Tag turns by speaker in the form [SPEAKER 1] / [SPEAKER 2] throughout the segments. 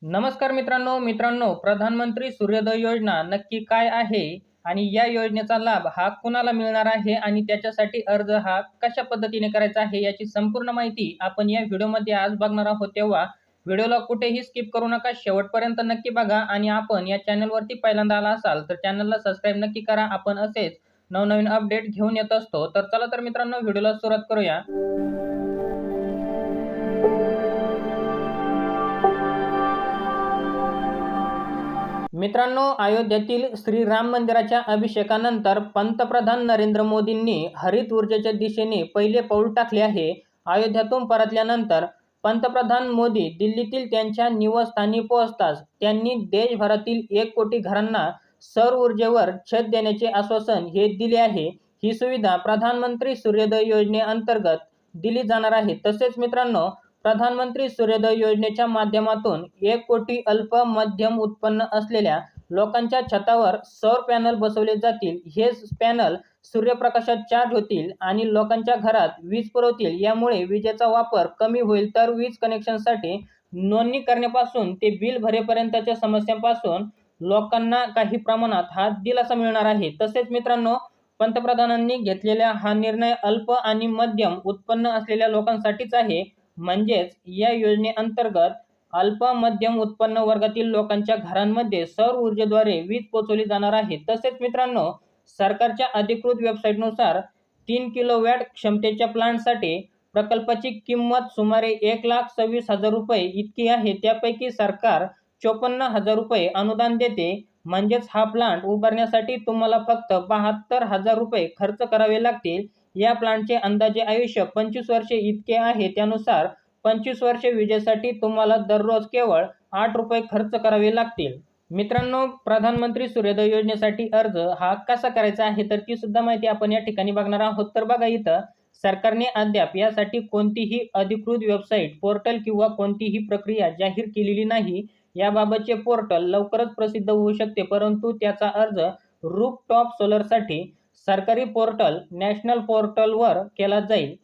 [SPEAKER 1] नमस्कार मित्रांनो, प्रधानमंत्री सूर्योदय योजना नक्की काय आहे आणि या योजनेचा लाभ हा कुणाला मिळणार आहे आणि त्याच्यासाठी अर्ज हा कशा पद्धतीने करायचा आहे याची संपूर्ण माहिती आपण या व्हिडिओमध्ये आज बघणार आहोत। तेव्हा व्हिडिओला कुठेही स्किप करू नका, शेवटपर्यंत नक्की बघा आणि आपण या चॅनलवरती पहिल्यांदा आला असाल तर चॅनलला सबस्क्राईब नक्की करा। आपण असेच नवनवीन अपडेट घेऊन येत असतो। तर चला तर मित्रांनो व्हिडिओला सुरुवात करूया। मित्रांनो, अयोध्येतील श्रीराम मंदिराच्या अभिषेकानंतर पंतप्रधान नरेंद्र मोदींनी हरित ऊर्जेच्या दिशेने पहिले पाऊल टाकले आहे। अयोध्येतून परतल्यानंतर पंतप्रधान मोदी दिल्लीतील त्यांच्या निवासस्थानी पोहोचताच त्यांनी देशभरातील 1 कोटी घरांना सौर ऊर्जेवर छत देण्याचे आश्वासन हे दिले आहे। ही सुविधा प्रधानमंत्री सूर्योदय योजनेअंतर्गत दिली जाणार आहे। तसेच मित्रांनो, प्रधानमंत्री सूर्योदय योजनेच्या माध्यमातून 1 कोटी अल्प मध्यम उत्पन्न असलेल्या लोकांच्या छतावर सौर पॅनल बसवले जातील। हे पॅनल सूर्यप्रकाशात चार्ज होतील आणि लोकांच्या घरात वीज पुरवतील। यामुळे विजेचा वापर कमी होईल, तर वीज कनेक्शनसाठी नोंदणी करण्यापासून ते बिल भरेपर्यंतच्या समस्यांपासून लोकांना काही प्रमाणात हा दिलासा मिळणार आहे। तसेच मित्रांनो, पंतप्रधानांनी घेतलेला हा निर्णय अल्प आणि मध्यम उत्पन्न असलेल्या लोकांसाठीच आहे। म्हणजेच या योजनेअंतर्गत अल्प मध्यम उत्पन्न वर्गातील लोकांच्या घरांमध्ये सौर ऊर्जेद्वारे वीज पोहोचवली जाणार आहे। तसेच मित्रांनो, सरकारच्या अधिकृत वेबसाईटनुसार 3 किलोवॅट क्षमतेच्या प्लांटसाठी प्रकल्पाची किंमत सुमारे 1,26,000 रुपये इतकी आहे। त्यापैकी सरकार 54,000 रुपये अनुदान देते। म्हणजेच हा प्लांट उभारण्यासाठी तुम्हाला फक्त 72,000 रुपये खर्च करावे लागतील। या प्लांटचे अंदाजे आयुष्य 25 वर्षे इतके आहे। त्यानुसार 25 वर्षे विजेसाठी तुम्हाला दररोज केवळ 8 रुपये खर्च करावे लागतील। मित्रांनो, प्रधानमंत्री सूर्योदय योजनेसाठी अर्ज हा कसा करायचा आहे तर ती सुद्धा माहिती आपण या ठिकाणी बघणार आहोत। तर बघा, इथं सरकारने अद्याप यासाठी कोणतीही अधिकृत वेबसाईट, पोर्टल किंवा कोणतीही प्रक्रिया जाहीर केलेली नाही। याबाबतचे पोर्टल लवकरच प्रसिद्ध होऊ शकते, परंतु त्याचा अर्ज रूफटॉप सोलरसाठी सरकारी पोर्टल नॅशनल पोर्टलवर केला जाईल।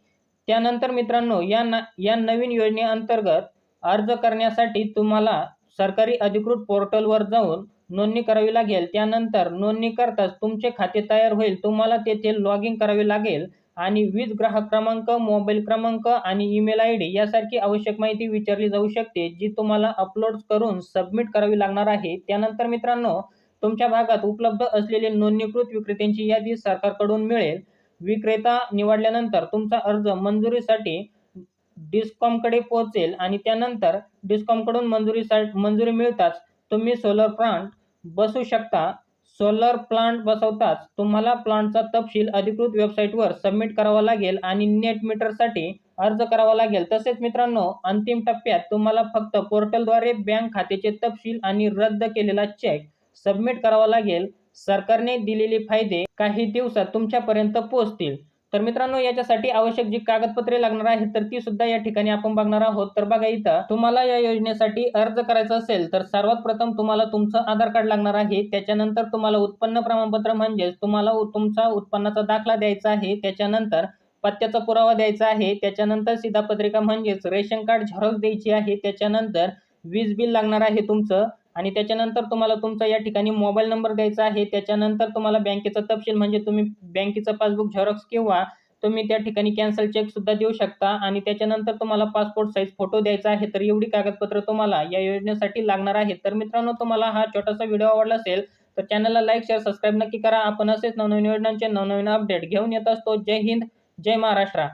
[SPEAKER 1] त्यानंतर मित्रांनो, या नवीन योजनेअंतर्गत अर्ज करण्यासाठी तुम्हाला सरकारी अधिकृत पोर्टलवर जाऊन नोंदणी करावी लागेल। त्यानंतर नोंदणी करताच तुमचे खाते तयार होईल। तुम्हाला तेथे लॉग इन करावे लागेल आणि वीज ग्राहक क्रमांक, मोबाईल क्रमांक आणि ईमेल आयडी यासारखी आवश्यक माहिती विचारली जाऊ शकते, जी तुम्हाला अपलोड करून सबमिट करावी लागणार आहे। त्यानंतर मित्रांनो, तुमच्या भागात उपलब्ध असलेले नोंदणीकृत विक्रेत्यांची यादी सरकारकडून मिळेल। विक्रेता निवडल्यानंतर तुमचा अर्ज मंजुरीसाठी डिस्कॉमकडे पोहोचेल आणि त्यानंतर डिस्कॉमकडून मंजुरी मिळताच तुम्ही सोलर प्लांट बसवू शकता। सोलर प्लांट बसवताच तुम्हाला प्लांटचा तपशील अधिकृत वेबसाईटवर सबमिट करावा लागेल आणि नेट मीटरसाठी अर्ज करावा लागेल। तसेच मित्रांनो, अंतिम टप्प्यात तुम्हाला फक्त पोर्टलद्वारे बँक खात्याचे तपशील आणि रद्द केलेला चेक सबमिट करावा लागेल। सरकारने दिलेले फायदे काही दिवसात तुमच्यापर्यंत पोहोचतील। तर मित्रांनो, याच्यासाठी आवश्यक जी कागदपत्रे लागणार आहेत तर ती सुद्धा या ठिकाणी आपण बघणार आहोत। तर बघा, इथं तुम्हाला या योजनेसाठी अर्ज करायचा असेल तर सर्वात प्रथम तुम्हाला तुमचं आधार कार्ड लागणार आहे। त्याच्यानंतर तुम्हाला उत्पन्न प्रमाणपत्र म्हणजेच तुम्हाला तुमचा उत्पन्नाचा दाखला द्यायचा आहे। त्याच्यानंतर पत्त्याचा पुरावा द्यायचा आहे। त्याच्यानंतर शिधापत्रिका म्हणजेच रेशन कार्ड झेरॉक्स द्यायची आहे। त्याच्यानंतर वीज बिल लागणार आहे तुमचं आणि त्याच्यानंतर तुम्हाला तुमचा या ठिकाणी मोबाईल नंबर द्यायचा आहे। त्याच्यानंतर तुम्हाला बँकेचा तपशील म्हणजे तुम्ही बँकेचं पासबुक झेरॉक्स किंवा तुम्ही त्या ठिकाणी कॅन्सल चेक सुद्धा देऊ शकता आणि त्याच्यानंतर तुम्हाला पासपोर्ट साईज फोटो द्यायचा आहे। तर एवढी कागदपत्र तुम्हाला या योजनेसाठी लागणार आहे। तर मित्रांनो, तुम्हाला हा छोटासा व्हिडिओ आवडला असेल तर चॅनलला लाईक, शेअर, सबस्क्राईब नक्की करा। आपण असेच नवनवीन योजनांचे नवनवीन अपडेट घेऊन येत असतो। जय हिंद, जय महाराष्ट्र।